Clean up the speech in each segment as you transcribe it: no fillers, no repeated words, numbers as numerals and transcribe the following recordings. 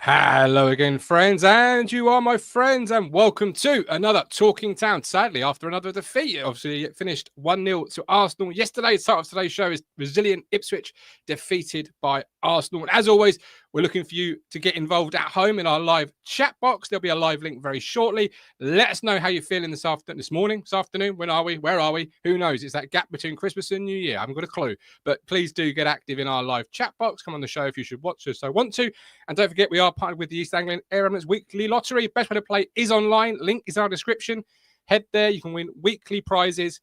Hello again, friends, and you are my friends, and welcome to another Talking Town. Sadly, after another defeat, obviously it finished 1-0 to Arsenal yesterday. The title of today's show is Resilient Ipswich defeated by Arsenal. And as always, we're looking for you to get involved at home in our live chat box. There'll be a live link very shortly. Let us know how you're feeling this afternoon. When are we? Where are we? Who knows? It's that gap between Christmas and New Year. I haven't got a clue. But please do get active in our live chat box. Come on the show if you should watch us. So want to. And don't forget, we are partnered with the East Anglian Air Ambulance Weekly Lottery. Best way to play is online. Link is in our description. Head there. You can win weekly prizes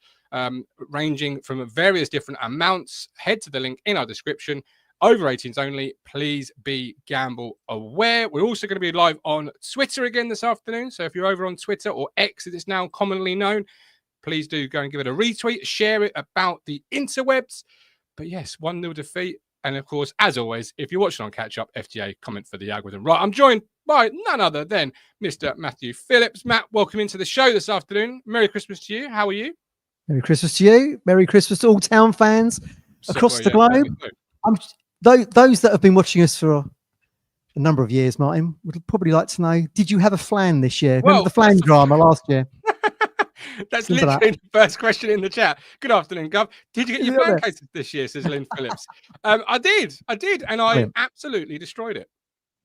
ranging from various different amounts. Head to the link in our description. Over 18s only. Please be gamble aware. We're also going to be live on Twitter again this afternoon. So if you're over on Twitter, or X as it's now commonly known, please do go and give it a retweet. Share it about the interwebs. But yes, 1-0 defeat. And of course, as always, if you're watching on Catch Up, FGA, comment for the algorithm. Right, I'm joined by none other than Mr. Matthew Phillips. Matt, welcome into the show this afternoon. Merry Christmas to you. How are you? Merry Christmas to you. Merry Christmas to all town fans across the globe. Those that have been watching us for a number of years, Martin, would probably like to know, did you have a flan this year? Remember the flan drama last year? That's literally the first question in the chat. Good afternoon, Gov. Did you get your flan cases this year, says Lynn Phillips? I did, and I absolutely destroyed it.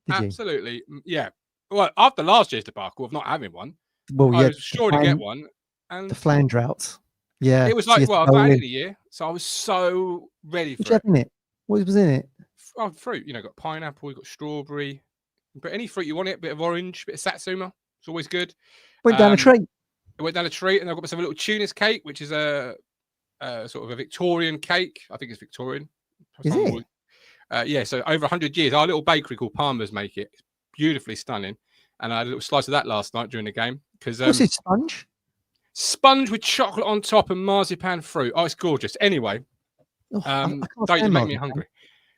Absolutely, yeah. Well, after last year's debacle of not having one, I was sure to get one. And the flan drought. Yeah. It was like, well, I had it a year, so I was so ready for it. What was in it? Oh, fruit. You know, got pineapple, you got strawberry. But any fruit you want it, a bit of orange, a bit of satsuma. It's always good. Went down a treat. I went down a treat, and I got myself a little tunis cake, which is a sort of a Victorian cake. I think it's Victorian. Is it? Yeah, so over 100 years. Our little bakery called Palmer's make it. It's beautifully stunning. And I had a little slice of that last night during the game. What's it, sponge? Sponge with chocolate on top and marzipan fruit. Oh, it's gorgeous. Anyway, don't you make me hungry.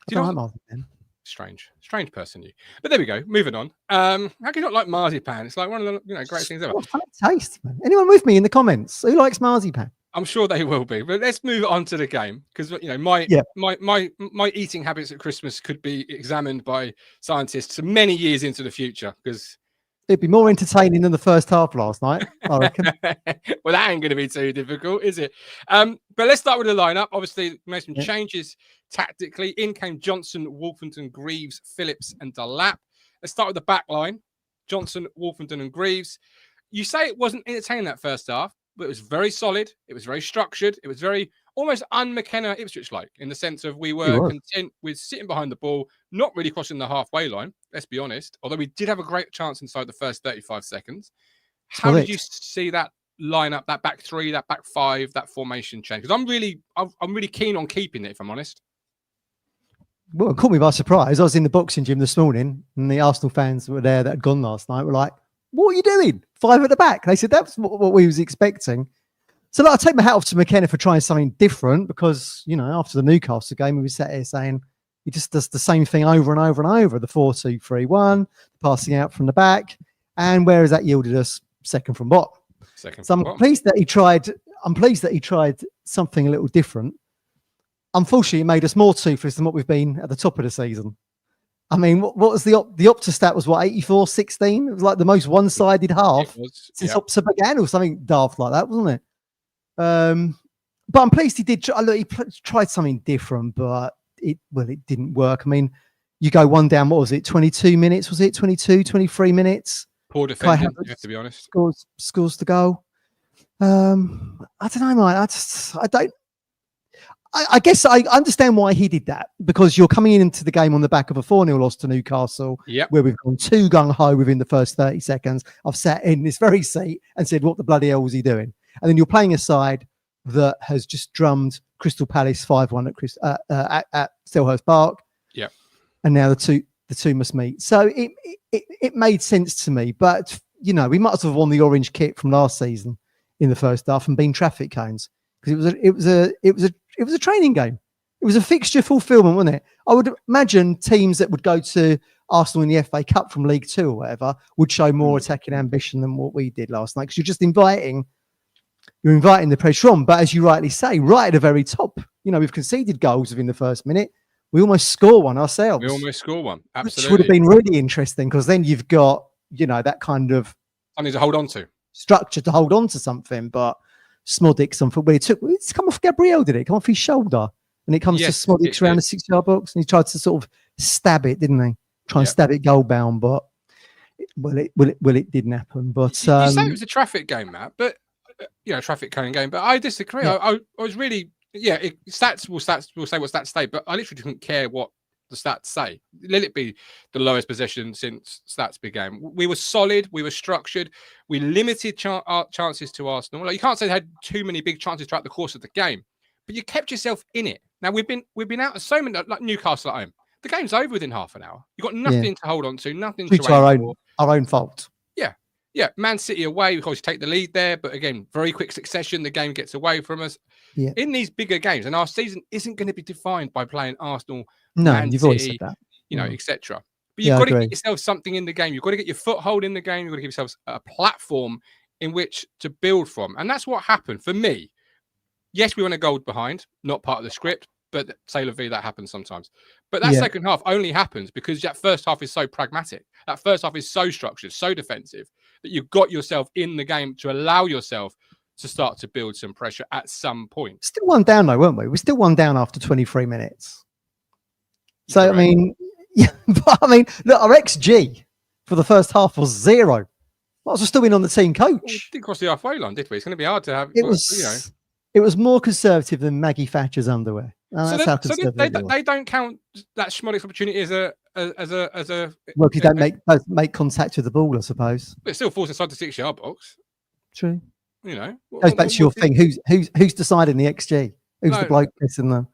Do you know marzipan? Strange person, you. But there we go. Moving on. How can you not like marzipan? It's like one of the great things ever. What taste, man? Anyone with me in the comments? Who likes marzipan? I'm sure they will be. But let's move on to the game, because my eating habits at Christmas could be examined by scientists many years into the future, because it'd be more entertaining than the first half last night, I reckon. Well, that ain't going to be too difficult, is it? But let's start with the lineup. Obviously, made some changes tactically. In came Johnson, Wolfenden, Greaves, Phillips, and Delap. Let's start with the back line. Johnson, Wolfenden, and Greaves. You say it wasn't entertaining that first half, but it was very solid. It was very structured. It was very almost un-McKenna Ipswich-like, in the sense of we were content with sitting behind the ball, not really crossing the halfway line, let's be honest, although we did have a great chance inside the first 35 seconds. How did you see that lineup, that back three, that back five, that formation change? Because I'm really keen on keeping it, if I'm honest. Well, it caught me by surprise. I was in the boxing gym this morning, and the Arsenal fans that were there that had gone last night were like, "What are you doing? 5 at the back?" They said that's what we was expecting. So I take my hat off to McKenna for trying something different, because, after the Newcastle game, we were sat here saying he just does the same thing over and over and over. The 4-2-3-1, passing out from the back. And where has that yielded us? Second from bottom. I'm pleased that he tried something a little different. Unfortunately, it made us more toothless than what we've been at the top of the season. I mean, what was the Opta stat was 84-16? It was like the most one-sided half since Opta began, or something daft like that, wasn't it? But I'm pleased he did. He tried something different, but it didn't work. I mean, you go one down. What was it? 22 minutes? Was it 22, 23 minutes? Poor defending, you have to be honest. Scores the goal. I don't know, mate. I guess I understand why he did that, because you're coming into the game on the back of a 4-0 loss to Newcastle, where we've gone too gung-ho within the first 30 seconds. I've sat in this very seat and said, what the bloody hell was he doing? And then you're playing a side that has just drummed Crystal Palace 5-1 at Selhurst Park. Yeah. And now the two must meet. So it made sense to me. But, we might as well have won the orange kit from last season in the first half and been traffic cones, because it was a training game. It was a fixture fulfillment, wasn't it? I would imagine teams that would go to Arsenal in the FA Cup from League Two or whatever would show more attacking ambition than what we did last night, because you're just inviting the pressure on. But as you rightly say, right at the very top, we've conceded goals within the first minute. We almost score one ourselves. We almost score one. Absolutely. Which would have been really interesting because then you've got, that kind of something to hold on to. Structure to hold on to something. But Smodic's on foot. Well, it's come off Gabriel, did it? Come off his shoulder. And it comes to Smodic's around the 6-yard box. And he tried to sort of stab it, didn't he? Try and stab it goal bound. But, it didn't happen. But you say it was a traffic game, Matt, but, traffic cone game. But I disagree. Yeah. I was really... stats will say what stats say, but I literally didn't care what the stats say. Let it be the lowest possession since stats began. We were solid, we were structured, we limited chances to Arsenal. Like, you can't say they had too many big chances throughout the course of the game, but you kept yourself in it. Now we've been out of so many, like Newcastle at home. The game's over within half an hour. You've got nothing to hold on to, nothing to our own fault. Yeah, Man City away, we obviously take the lead there, but again, very quick succession, the game gets away from us. Yeah. In these bigger games, and our season isn't going to be defined by playing Arsenal, Man you've City, always said that. Etc. But you've got to get yourself something in the game. You've got to get your foothold in the game. You've got to give yourself a platform in which to build from. And that's what happened for me. Yes, we went a goal behind, not part of the script, but Sailor V, that happens sometimes. But that second half only happens because that first half is so pragmatic. That first half is so structured, so defensive, that you've got yourself in the game to allow yourself to start to build some pressure at some point. Still one down though, weren't we? We're still one down after 23 minutes. So, look, our XG for the first half was 0. Might as well still been on the team coach. We didn't cross the halfway line, did we? It's going to be hard to have. It was more conservative than Maggie Thatcher's underwear. So they don't count that Schmodic's opportunity as a. Well, if you don't make contact with the ball, I suppose. But it still falls inside the 6-yard box. True. Goes back to your thing. Who's deciding the XG? Who's the bloke pressing the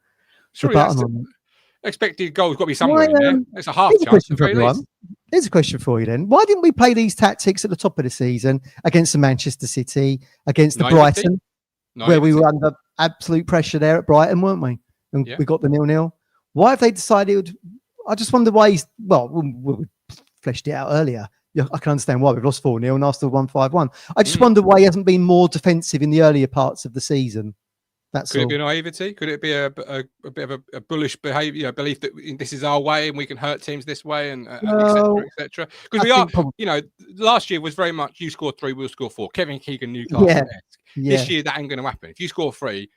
button on? Expected goal's got to be somewhere in there. It's a half chance. Here's a question for you then. Why didn't we play these tactics at the top of the season against the Manchester City, against the Brighton, where we were under absolute pressure there at Brighton, weren't we? And we got the 0-0. Why have they decided? I just wonder why we fleshed it out earlier. I can understand why we've lost 4-0 and Arsenal won 5-1. I just wonder why he hasn't been more defensive in the earlier parts of the season. Could it be naivety? Could it be a bit of a bullish behaviour, belief that this is our way and we can hurt teams this way, and etc. Because we are, last year was very much you score 3, we'll score 4. Kevin Keegan, Newcastle. This year that ain't going to happen. If you score 3,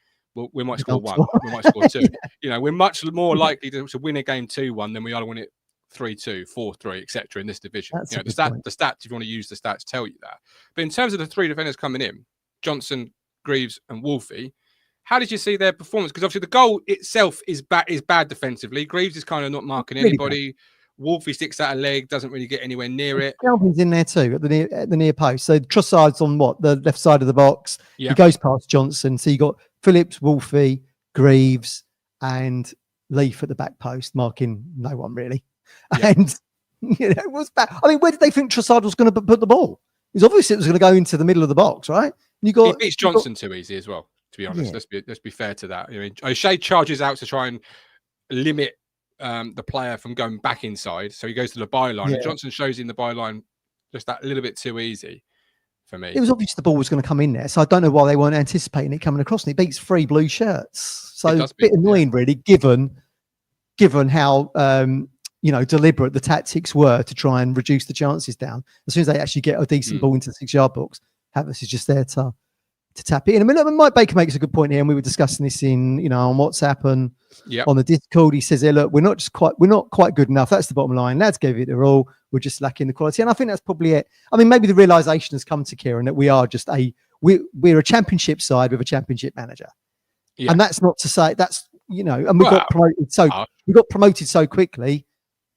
we might score 1. We might score 2. We're much more likely to win a game 2-1 than we are to win it 3-2, 4-3, etc. in this division. The stats, if you want to use the stats, tell you that. But in terms of the 3 defenders coming in, Johnson, Greaves, and Wolfie, how did you see their performance? Because obviously the goal itself is bad defensively. Greaves is kind of not marking anybody. Wolfie sticks out a leg, doesn't really get anywhere near it. Galvin's in there too at the near post. So Trossard's on the left side of the box. He goes past Johnson. So you got Phillips, Wolfie, Greaves, and Leaf at the back post, marking no one really. And it was bad. I mean, where did they think Trossard was going to put the ball? It was obvious it was going to go into the middle of the box, right? And he beats Johnson too easy as well. To be honest, let's be fair to that. O'Shea charges out to try and limit the player from going back inside, so he goes to the byline. And Johnson shows in the byline just that little bit too easy for me. It was obvious the ball was going to come in there, so I don't know why they weren't anticipating it coming across. And it beats 3 blue shirts, so it's a bit annoying, really, given how deliberate the tactics were to try and reduce the chances down. As soon as they actually get a decent ball into the 6-yard box, Havertz is just there to tap it in. I mean, Mike Baker makes a good point here, and we were discussing this on WhatsApp and on the Discord. He says, look, we're not quite good enough. That's the bottom line. Lads gave it their all. We're just lacking the quality. And I think that's probably it. I mean, maybe the realization has come to Kieran that we are just we're a championship side with a championship manager. Yeah. And that's not to say that's, and we got promoted so quickly.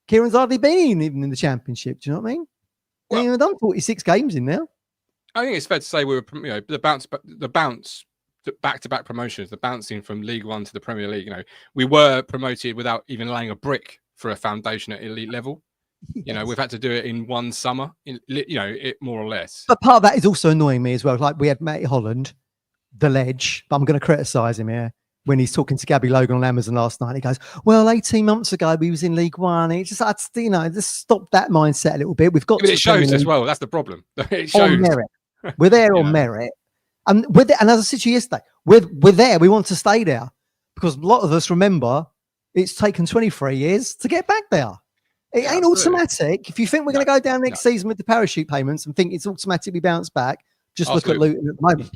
Kieran's hardly been even in the championship. Do you know what I mean? We've done 46 games in there. I think it's fair to say we were, the bounce back-to-back promotions, the bouncing from League One to the Premier League. We were promoted without even laying a brick for a foundation at elite level. Yes. We've had to do it in one summer. It more or less. But part of that is also annoying me as well. Like we had Matty Holland, the ledge, but I'm going to criticise him here when he's talking to Gabby Logan on Amazon last night. He goes, "Well, 18 months ago we was in League One." It just, just stop that mindset a little bit. We've got. But it shows as well. That's the problem. It shows. On merit. We're there on merit, and we're there. And as I said to you yesterday, we're there. We want to stay there because a lot of us remember It's taken 23 years to get back there. It ain't absolutely. automatic. If you think we're going to go down next season with the parachute payments and think it's automatically bounced back, just look at Luton at the moment.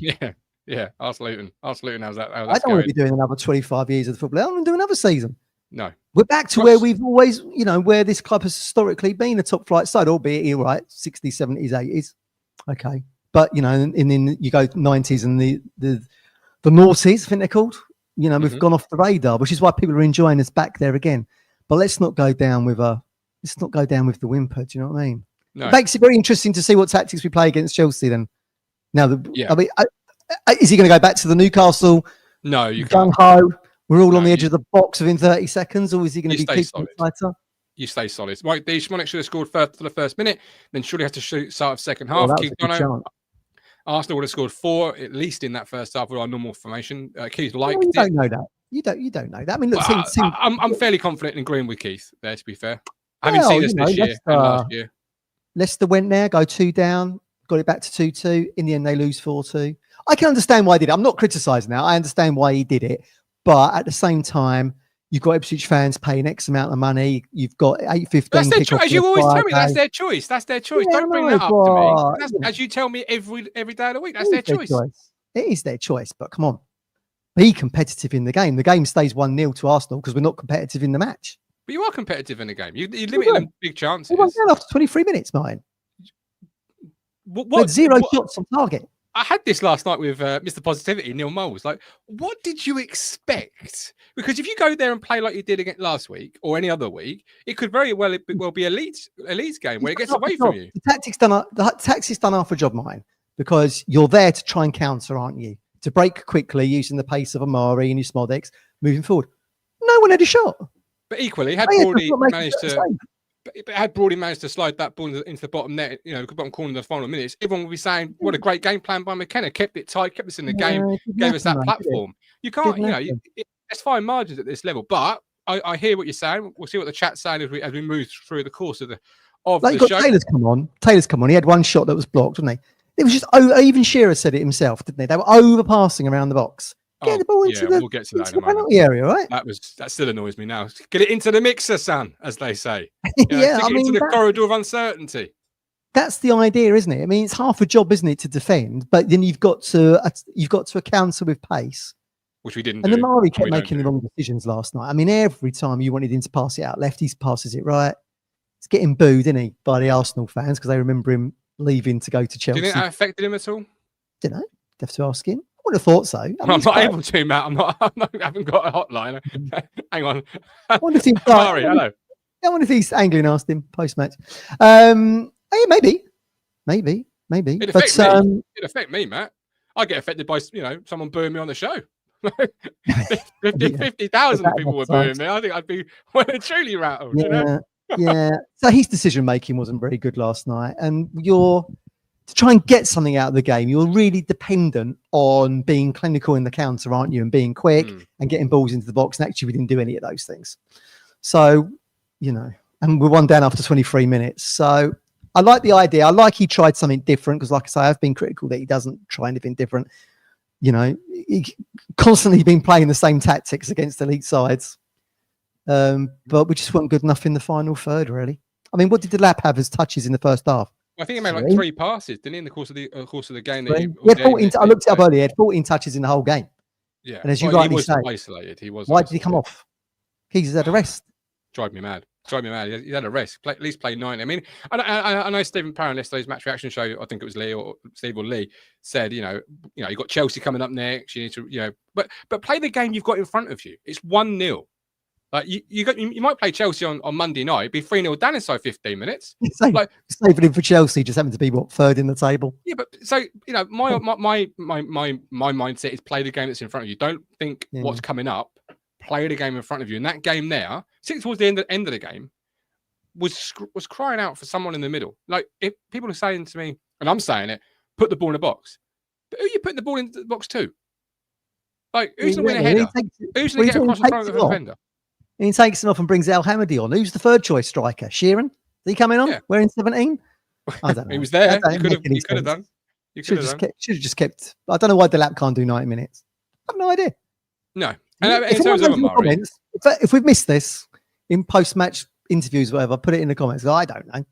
Yeah. Ask Luton. How's that? I don't want to be doing another 25 years of the football. I don't want to do another season. No. We're back to where we've always, where this club has historically been a top flight side, albeit you're right, 60s, 70s, 80s. Okay. But, and then you go 90s and the noughties, I think they're called. We've gone off the radar, which is why people are enjoying us back there again. But let's not go down with the whimper. Do you know what I mean? No. It makes it very interesting to see what tactics we play against Chelsea then. Now, is he going to go back to the Newcastle? No, you can't. Gung-ho, we're all on the edge of the box within 30 seconds, or is he going to be keeping tighter? You stay solid. Mike D. Schmonek should have scored first for the first minute, then surely have to start of second half. Arsenal would have scored 4 at least in that first half with our normal formation. Keith liked it. You don't know that. You don't know that. I mean, look, I'm fairly confident in agreeing with Keith there, to be fair. Having seen us this year and last year. Leicester went there, go 2 down, got it back to 2-2. In the end, they lose 4-2. I can understand why he did it. I'm not criticising now. I understand why he did it. But at the same time, you've got Ipswich fans paying X amount of money. You've got 8:15. That's their choice. As you always tell me, that's their choice. That's their choice. Don't bring that up to me. As you tell me every day of the week, that's their choice. It is their choice. But come on, be competitive in the game. The game stays 1-0 to Arsenal because we're not competitive in the match. But you are competitive in the game. You limit them big chances. We won down after 23 minutes, Martin. What 0 shots on target. I had this last night with Mr. Positivity, Neil Moles. Like, what did you expect? Because if you go there and play like you did against last week or any other week, it could very well be a Leeds game where it gets away from you. The tactics done half a job, mine, because you're there to try and counter, aren't you? To break quickly using the pace of Amari and your Smodeks moving forward. No one had a shot. But equally, had Brody managed to slide that ball into the bottom net, the bottom corner in the final minutes, everyone would be saying, what a great game plan by McKenna. Kept it tight, kept us in the game, gave us that platform. You can't, it's fine margins at this level. But I hear what you're saying. We'll see what the chat's saying as we move through the course of the show. Taylor's come on. He had one shot that was blocked, didn't he? It was just, even Shearer said it himself, didn't they? They were overpassing around the box. Get the ball into we'll get to that in a moment. Penalty area, right? That still annoys me now. Get it into the mixer, son, as they say. Into the corridor of uncertainty. That's the idea, isn't it? I mean, it's half a job, isn't it, to defend? But then you've got to counter with pace, which we didn't. And Amari kept making the wrong decisions last night. I mean, every time you wanted him to pass it out left, he passes it right. He's getting booed, isn't he, by the Arsenal fans because they remember him leaving to go to Chelsea. Do you think that affected him at all? Don't know. Have to ask him. I would have thought so. I'm not able to, Matt. I haven't got a hotline. Hang on. I wonder if he's Sorry, hello. I wonder if he's Anglian asked him post-match. Maybe. It'd affect me, Matt. I get affected by someone booing me on the show. 50,000 people were booing me. I think I'd be well and truly rattled. Yeah. So his decision making wasn't very good last night, and to try and get something out of the game, you're really dependent on being clinical in the counter, aren't you? And being quick and getting balls into the box. And actually, we didn't do any of those things. So, and we're 1 down after 23 minutes. So I like the idea. I like he tried something different because, like I say, I've been critical that he doesn't try anything different. He constantly been playing the same tactics against elite sides. But we just weren't good enough in the final third, really. I mean, what did the lap have as touches in the first half? I think he made like 3 passes, didn't he, in the course of the game? He had 14. I looked it up earlier. He had 14 touches in the whole game. Yeah, and as you rightly say, isolated. Why did he come off? He's had a rest. Drive me mad. He had a rest. At least play 90. I mean, I know Stephen Parron yesterday's match reaction show. I think it was Steve or Lee said, you got Chelsea coming up next. You need to, but play the game you've got in front of you. It's 1-0. Like you might play Chelsea on Monday night, be 3-0 down inside 15 minutes. Saving him for Chelsea, just having to be third in the table. Yeah, but so my mindset is play the game that's in front of you. Don't think what's coming up. Play the game in front of you. And that game there, towards the end of the game, was crying out for someone in the middle. Like if people are saying to me, and I'm saying it, put the ball in the box. But who are you putting the ball in the box to? Like who's going to win a header? Who's going to get across the front of the defender? And he takes him off and brings El Hamadi on. Who's the third choice striker? Sheeran? Is he coming on? Wearing 17? I don't know. He was there. He could have done. Should have just kept. I don't know why Delap can't do 90 minutes. I have no idea. No. And in terms of Amari, if we've missed this in post-match interviews, whatever, put it in the comments. I don't know.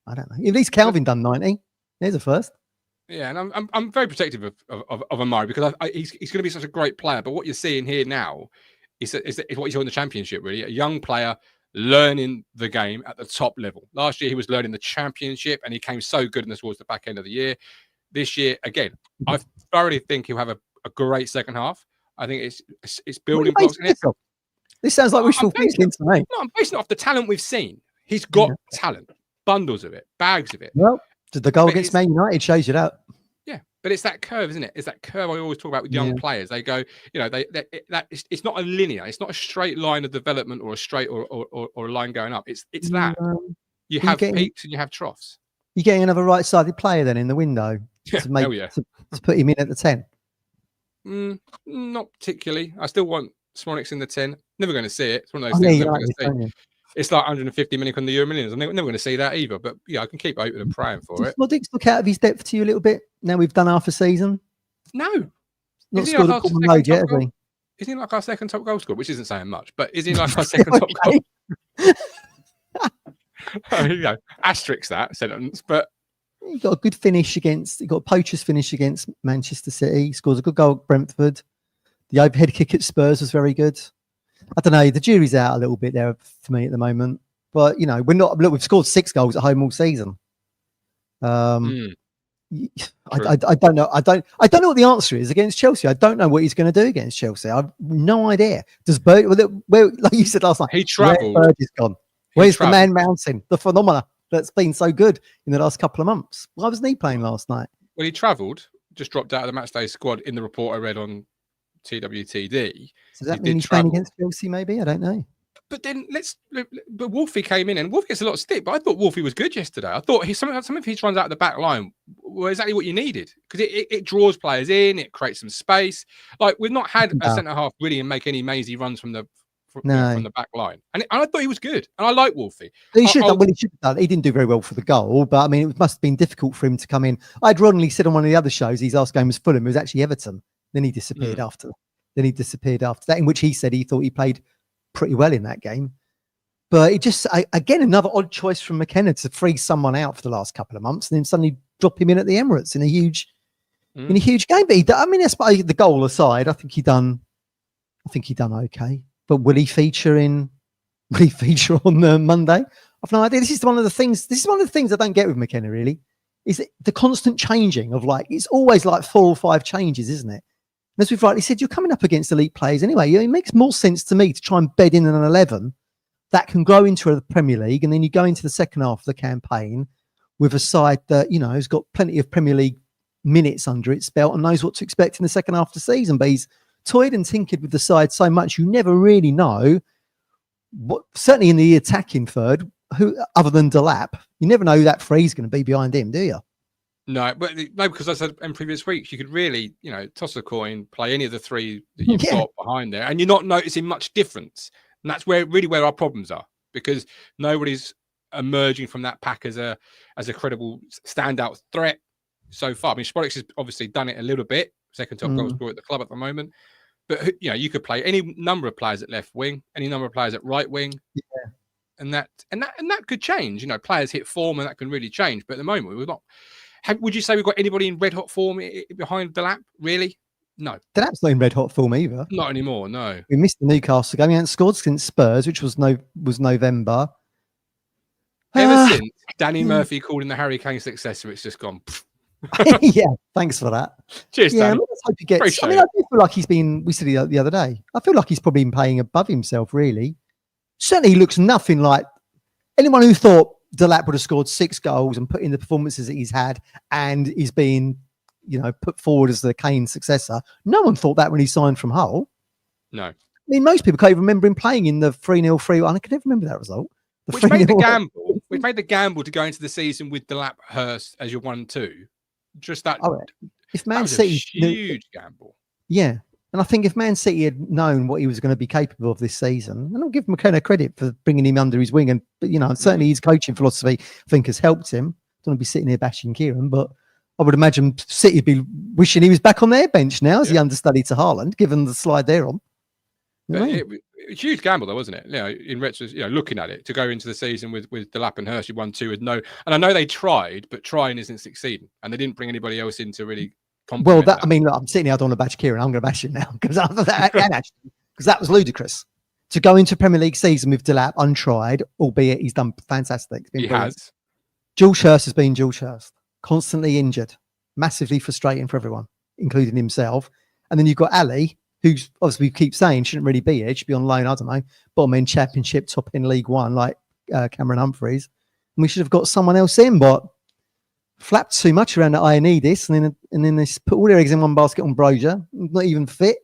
At least Calvin done 90. There's a first. Yeah, and I'm very protective of Amari because he's going to be such a great player. But what you're seeing here now is what you saw in the Championship, really. A young player learning the game at the top level. Last year, he was learning the Championship, and he came so good towards the back end of the year. This year, again, I thoroughly think he'll have a great second half. I think it's building blocks. This sounds like wishful thinking to me. No, I'm basing it off the talent we've seen. He's got talent, bundles of it, bags of it. Well, the goal against Man United shows you that. Yeah, but it's that curve, isn't it? It's that curve I always talk about with young players. They go, it's not a linear, it's not a straight line of development or a straight or a line going up. It's that you have peaks and you have troughs. You're getting another right-sided player then in the window to put him in at the 10. Not particularly. I still want Smonix in the 10. Never going to see it. It's one of those things. It's like 150 million on the Euro Millions. I'm never going to see that either. But yeah, I can keep open and praying for it. Does look out of his depth to you a little bit now we've done half a season? No. Not scored a common load yet, has he? Isn't he like our second top goal scorer? Which isn't saying much, but is he like our second top goal? Asterisk that sentence, but he got a good finish he got a poacher's finish against Manchester City. He scores a good goal at Brentford. The overhead kick at Spurs was very good. I don't know. The jury's out a little bit there for me at the moment, but we've scored 6 goals at home all season. I don't know. I don't know what the answer is against Chelsea. I don't know what he's going to do against Chelsea. I've no idea. Does where, like you said last night, he travelled. Where Bird gone? Where's the man mountain? The phenomena that's been so good in the last couple of months. Why wasn't he playing last night? Well, he travelled, just dropped out of the Matchday squad in the report I read on TWTD. Does that mean he's playing against Chelsea? Maybe, I don't know. But then but Wolfie came in, and Wolfie gets a lot of stick. But I thought Wolfie was good yesterday. I thought some of his runs out of the back line were exactly what you needed because it draws players in, it creates some space. Like we've not had a centre half really make any mazy runs from the back line, and I thought he was good, and I like Wolfie. He should have done. He didn't do very well for the goal, but I mean, it must have been difficult for him to come in. I'd wrongly said on one of the other shows his last game was Fulham. It was actually Everton. Then he disappeared after. Then he disappeared after that, in which he said he thought he played pretty well in that game. But it just, again, another odd choice from McKenna to free someone out for the last couple of months and then suddenly drop him in at the Emirates in a huge game. But that's the goal aside. I think he done okay. But will he feature on the Monday? I've no idea. This is one of the things I don't get with McKenna really. Is it the constant changing of it's always like 4 or 5 changes, isn't it? And as we've rightly said, you're coming up against elite players anyway. It makes more sense to me to try and bed in an 11 that can grow into the Premier League, and then you go into the second half of the campaign with a side that has got plenty of Premier League minutes under its belt and knows what to expect in the second half of the season. But he's toyed and tinkered with the side so much, you never really know what. Certainly in the attacking third, who other than Delap, you never know who that three is going to be behind him, do you? No, because I said in previous weeks, you could really, toss a coin, play any of the 3 that you've got behind there, and you're not noticing much difference. And that's where our problems are, because nobody's emerging from that pack as a credible standout threat so far. I mean, Smonix has obviously done it a little bit, second top goal scorer at the club at the moment. But you could play any number of players at left wing, any number of players at right wing, and that could change. Players hit form, and that can really change. But at the moment, we're not. Would you say we've got anybody in red hot form behind Delap? Really? No. Delap's not in red hot form either. Not anymore. No. We missed the Newcastle game. He hadn't scored since Spurs, which was November. Ever since Danny Murphy called him the Harry Kane successor, it's just gone. Yeah, thanks for that. Cheers, Danny. Let's hope he gets. I do feel like he's been. We said the other day. I feel like he's probably been playing above himself. Really, certainly he looks nothing like anyone who thought Delap would have scored 6 goals and put in the performances that he's had, and he's been, put forward as the Kane successor. No one thought that when he signed from Hull. No. I mean, most people can't even remember him playing in the 3-0 3-1. I can never remember that result. Which made the gamble. We've made the gamble to go into the season with Delap Hurst as your 1-2. Just that. Oh, if Man City, huge gamble. Yeah. And I think if Man City had known what he was going to be capable of this season, and I'll give McKenna credit for bringing him under his wing, and certainly his coaching philosophy, I think, has helped him. I don't want to be sitting here bashing Kieran, but I would imagine City would be wishing he was back on their bench now as the understudy to Haaland, given the slide they're on. But a huge gamble, though, wasn't it? In retrospect, looking at it, to go into the season with Delap and Hurst, you won 2 with no. And I know they tried, but trying isn't succeeding, and they didn't bring anybody else in to really complement that. I mean, look, I'm sitting here. I don't want to bash Kieran. I'm going to bash him now because that was ludicrous to go into Premier League season with Delap untried, albeit he's done fantastic. He has. George Hurst has been George Hurst, constantly injured, massively frustrating for everyone, including himself. And then you've got Ali, who's obviously we keep saying shouldn't really be here, should be on loan, I don't know, bottom end Championship, top in League One, like Cameron Humphreys. And we should have got someone else in, but flapped too much around that I need this, and then they put all their eggs in one basket on Brozier, not even fit.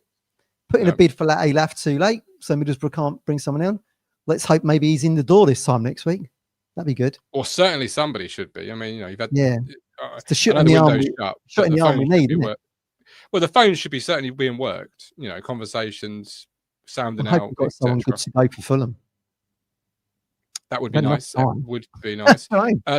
Put in a bid for Alaf too late, so Middlesbrough can't bring someone in. Let's hope maybe he's in the door this time next week. That'd be good. Or certainly somebody should be. I mean, you've had it's the shot in the arm. Shot in the arm we need. Well, the phone should be certainly being worked. Conversations sounding out. We've got someone good to go for Fulham. That would be nice. That would be nice.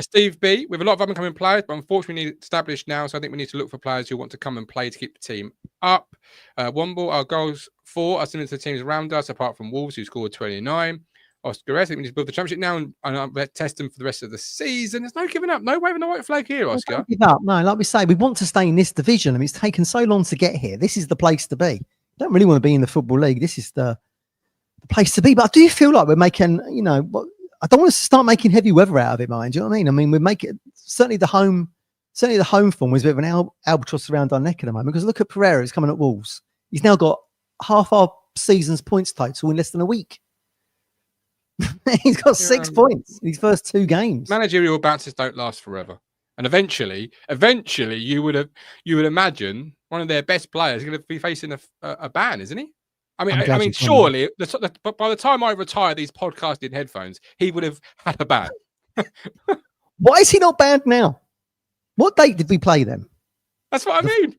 Steve B, we have a lot of up-and-coming players, but unfortunately we need it established now, so I think we need to look for players who want to come and play to keep the team up. Womble, our goals 4 are similar to the teams around us, apart from Wolves, who scored 29. Oscar S, we need to build the championship now and test them for the rest of the season. There's no giving up. No waving the white flag here, Oscar. Don't give up. No, like we say, we want to stay in this division. I mean, it's taken so long to get here. This is the place to be. Don't really want to be in the Football League. This is the place to be. But I do feel like we're making, I don't want to start making heavy weather out of it, mind. Do you know what I mean? I mean, we make it certainly the home form was a bit of an albatross around our neck at the moment. Because look at Pereira, he's coming at Wolves. He's now got half our season's points total in less than a week. He's got 6 points in his first 2 games. Managerial bounces don't last forever, and eventually, you would imagine one of their best players is going to be facing a ban, isn't he? I mean, surely by the time I retire these podcasting headphones, he would have had a ban. Why is he not banned now? What date did we play them? That's what I mean.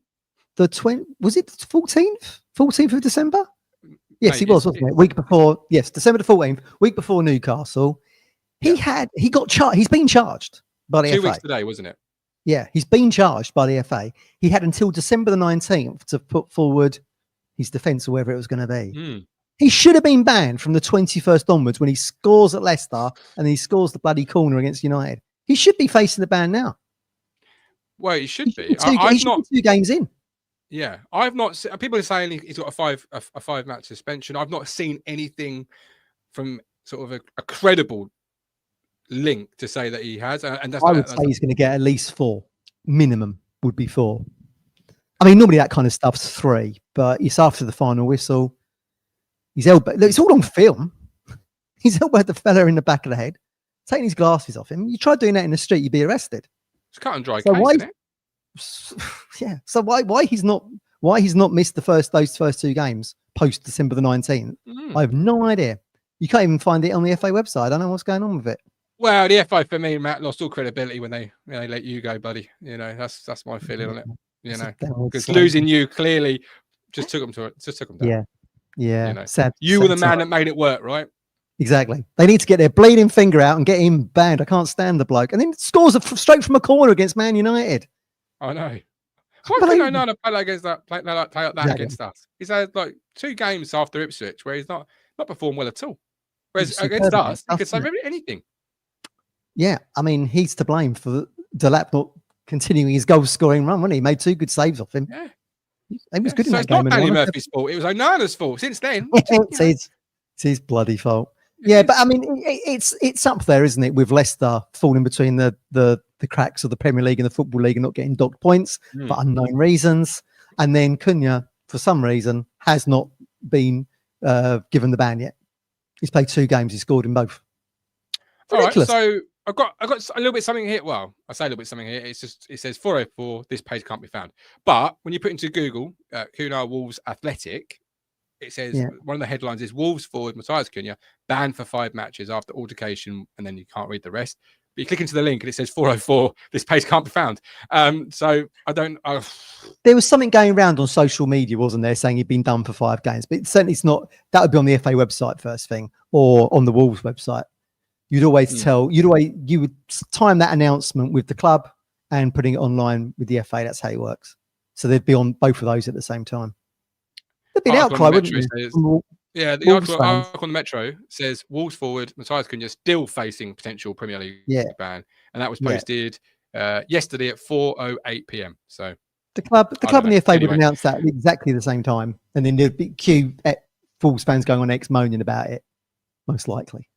Was it the 14th? 14th of December? Yes, he was, wasn't it? Week before, yes, December the 14th, week before Newcastle. He got charged. He's been charged by the FA. 2 weeks today, wasn't it? Yeah, he's been charged by the FA. He had until December the 19th to put forward his defence or whatever it was going to be. He should have been banned from the 21st onwards when he scores at Leicester and he scores the bloody corner against United. He should be facing the ban now. Well, he should be. He's not 2 games in. Yeah, I've not seen, people are saying he's got a 5-match suspension. I've not seen anything from sort of a credible link to say that he has. And I would say he's going to get at least 4. Minimum would be 4. I mean, normally that kind of stuff's 3, but it's after the final whistle. He's elbowed. It's all on film. He's elbowed the fella in the back of the head, taking his glasses off him. You try doing that in the street, you'd be arrested. It's cut and dry case, isn't it? Yeah. So why he's not missed those first 2 games post December the 19th? I have no idea. You can't even find it on the FA website. I don't know what's going on with it. Well, the FA for me, Matt, lost all credibility when they let you go, buddy. That's my feeling on it. Because losing you clearly just took them down. Yeah. You were the man that made it work, right? Exactly. They need to get their bleeding finger out and get him banned. I can't stand the bloke. And then scores straight from a corner against Man United. I know. Why can I not play against that? Play like that against us. He's had like 2 games after Ipswich where he's not performed well at all. Whereas against us, he could say anything. Yeah, I mean, he's to blame for Delap not continuing his goal scoring run, wasn't he? He made 2 good saves off him. Yeah, he was good in that game. It's not Danny Murphy's fault. It was Onana's fault. Since then, it's his bloody fault. Yeah, but I mean, it's up there, isn't it? With Leicester falling between the cracks of the Premier League and the Football League and not getting docked points for unknown reasons, and then Cunha, for some reason, has not been given the ban yet. He's played 2 games. He scored in both. All right, so I've got a little bit something here. Well, I say a little bit something here. It's just it says 404. This page can't be found. But when you put into Google Cunha Wolves Athletic, it says one of the headlines is Wolves forward Matthias Cunha banned for 5 matches after altercation, and then you can't read the rest. But you click into the link and it says 404. This page can't be found. So I don't. There was something going around on social media, wasn't there, saying he'd been done for 5 games, but certainly it's not. That would be on the FA website first thing, or on the Wolves website. You'd always tell. You would time that announcement with the club and putting it online with the FA. That's how it works. So they'd be on both of those at the same time. There'd be an outcry, wouldn't there? Yeah, the Wolves article fans. on the Metro says Wolves forward Matthias Cunha still facing potential Premier League Yeah, ban, and that was yeah. posted yesterday at 4:08 p.m. So The club I don't and know. the FA would Anyway, announce that at exactly the same time, and then there'd be Wolves fans going on X moaning about it, most likely.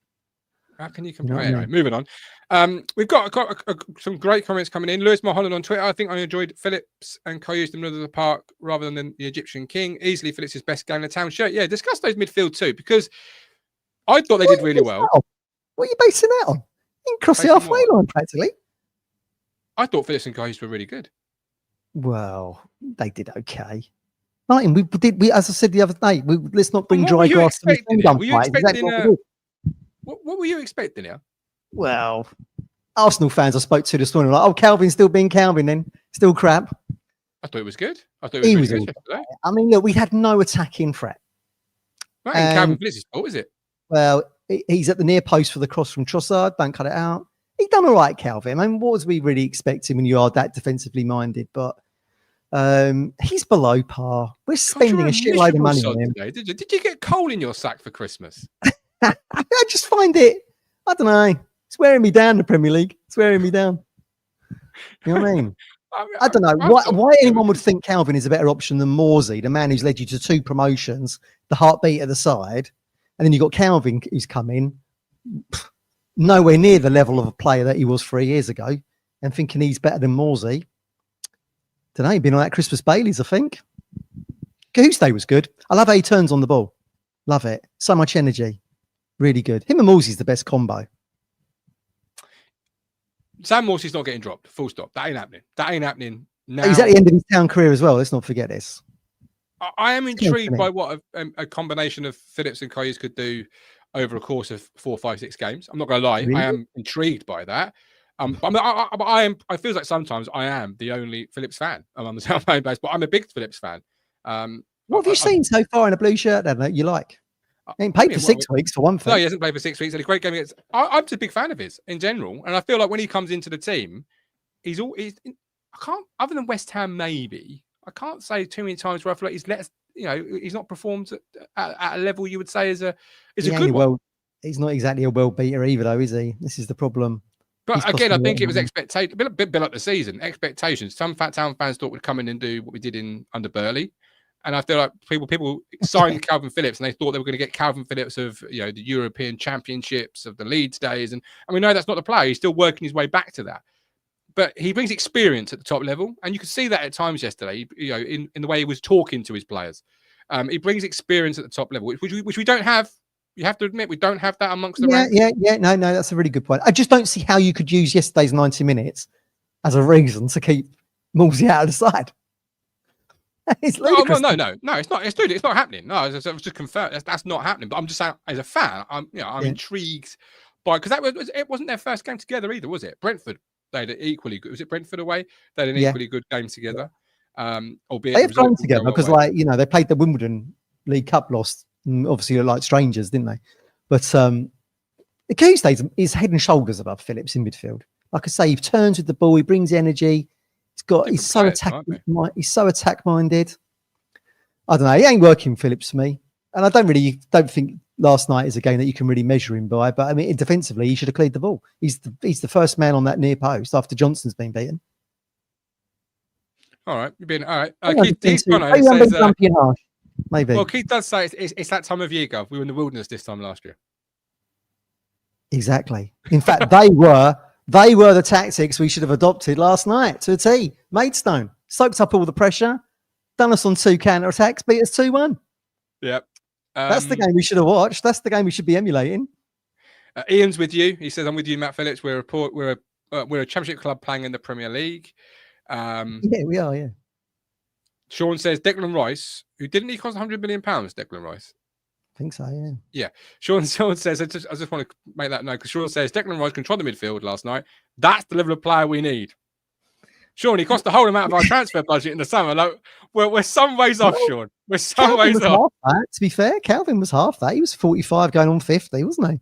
how can you You know compare? what I Anyway, mean? moving on. We've got some great comments coming in. Lewis Mulholland on Twitter. I think I enjoyed Phillips and Co used the middle of the park rather than the Egyptian King. Easily Phillips' best game in the town shirt. Yeah, discuss those midfield too, because I thought they did really well. What are you basing that on? You can cross the Based on halfway what? line practically. I thought Phillips and Co were really good. Well, they did okay. Martin, we as I said the other day, let's not bring What dry were you grass to the expecting? gun Were you fight. Exactly expecting? what we did. What were you expecting here? Well, Arsenal fans I spoke to this morning were like, oh, Calvin's still being Calvin then. Still crap. I thought it was good. I thought it was really good yesterday. I mean, look, we had no attacking threat. Not in Calvin Phillips' fault, is it? Well, he's at the near post for the cross from Trossard. Don't cut it out. He done all right, Calvin. I mean, what was we really expecting when you are that defensively minded? But he's below par. We're spending a shitload of money on him. Today. Did you get coal in your sack for Christmas? I just find it, I don't know, it's wearing me down, the Premier League. It's wearing me down. You know what I mean? I don't know why anyone would think Calvin is a better option than Morsey, the man who's led you to 2 promotions, the heartbeat of the side. And then you've got Calvin who's come in, nowhere near the level of a player that he was 3 years ago, and thinking he's better than Morsey. Don't know, he's been on that Christmas Baileys, I think. Day was good. I love how he turns on the ball. Love it. So much energy. Really good. Him and Morsey's the best combo. Sam Morsey's not getting dropped. Full stop. That ain't happening. That ain't happening now. He's at the end of his town career as well. Let's not forget this. I am intrigued by what a combination of Phillips and Coyes could do over a course of 4, 5, 6 games. I'm not going to lie. Really? I am intrigued by that. I feel like sometimes I am the only Phillips fan among the South fan base, but I'm a big Phillips fan. What have you seen so far in a blue shirt then that you like? He ain't played for 6 weeks for one thing. No, he hasn't played for 6 weeks. And a great game against. I'm just a big fan of his in general, and I feel like when he comes into the team, I can't, other than West Ham maybe, I can't say too many times where I feel like he's not performed at a level you would say is a good one. He's not exactly a world beater either, though, is he? This is the problem. But again, I think it was expectation, a bit like the season expectations. Some town fans thought we'd come in and do what we did under Burley. And I feel like people signed Calvin Phillips and they thought they were going to get Calvin Phillips of the European Championships, of the Leeds days. And we know that's not the player. He's still working his way back to that. But he brings experience at the top level. And you could see that at times yesterday, in the way he was talking to his players. He brings experience at the top level, which we don't have. You have to admit, we don't have that amongst the ranks. Yeah. No, that's a really good point. I just don't see how you could use yesterday's 90 minutes as a reason to keep Morsey out of the side. It's ludicrous. No, it's not. It's not happening. No, I was just confirmed that's not happening. But I'm just saying, as a fan, I'm intrigued by, because it wasn't their first game together either, was it? Brentford, they had an equally good. Was it Brentford away? They had an equally good game together. Albeit they've gone together because, they played the Wimbledon League Cup, lost. Obviously, like strangers, didn't they? But the Tuesday is head and shoulders above Phillips in midfield. Like I say, he turns with the ball, he brings energy. He's so attack minded. I don't know. He ain't working Phillips for me, and I don't think last night is a game that you can really measure him by. But I mean, defensively, he should have cleared the ball. He's the first man on that near post after Johnson's been beaten. All right, you've been all right. Keith maybe. Well, Keith does say it's that time of year, Gov. We were in the wilderness this time last year. Exactly. In fact, they were the tactics we should have adopted last night to a T. Maidstone soaked up all the pressure, done us on 2 counter attacks, beat us 2-1. Yep. That's the game we should have watched. That's the game we should be emulating. Ian's with you. He says, "I'm with you, Matt Phillips. We're a championship club playing in the Premier League." Yeah, we are. Yeah. Sean says Declan Rice, who didn't he cost 100 million pounds? Declan Rice. I think so, yeah. Yeah. Sean says, I just want to make that note because Sean says Declan Rice controlled the midfield last night. That's the level of player we need. Sean, he cost the whole amount of our transfer budget in the summer. Like, we're some ways off, Sean. We're some ways off. To be fair, Calvin was half that. He was 45 going on 50, wasn't he?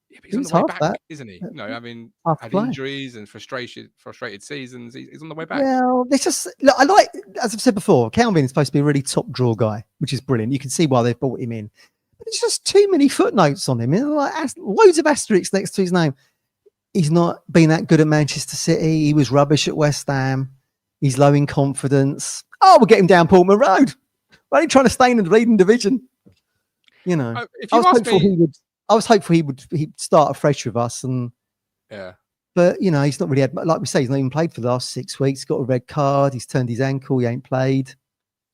Yeah, but he's on the way back, isn't he? No, I mean, had injuries and frustrated seasons. He's on the way back. Well, I like, as I've said before, Calvin is supposed to be a really top draw guy, which is brilliant. You can see why they've brought him in. There's just too many footnotes on him. Like loads of asterisks next to his name. He's not been that good at Manchester City. He was rubbish at West Ham. He's low in confidence. Oh, we'll get him down Portman Road. Why are you trying to stay in the leading division? You know, I was hopeful he'd start afresh with us. And yeah, but you know, he's not really had, like we say, he's not even played for the last 6 weeks. He's got a red card. He's turned his ankle. He ain't played.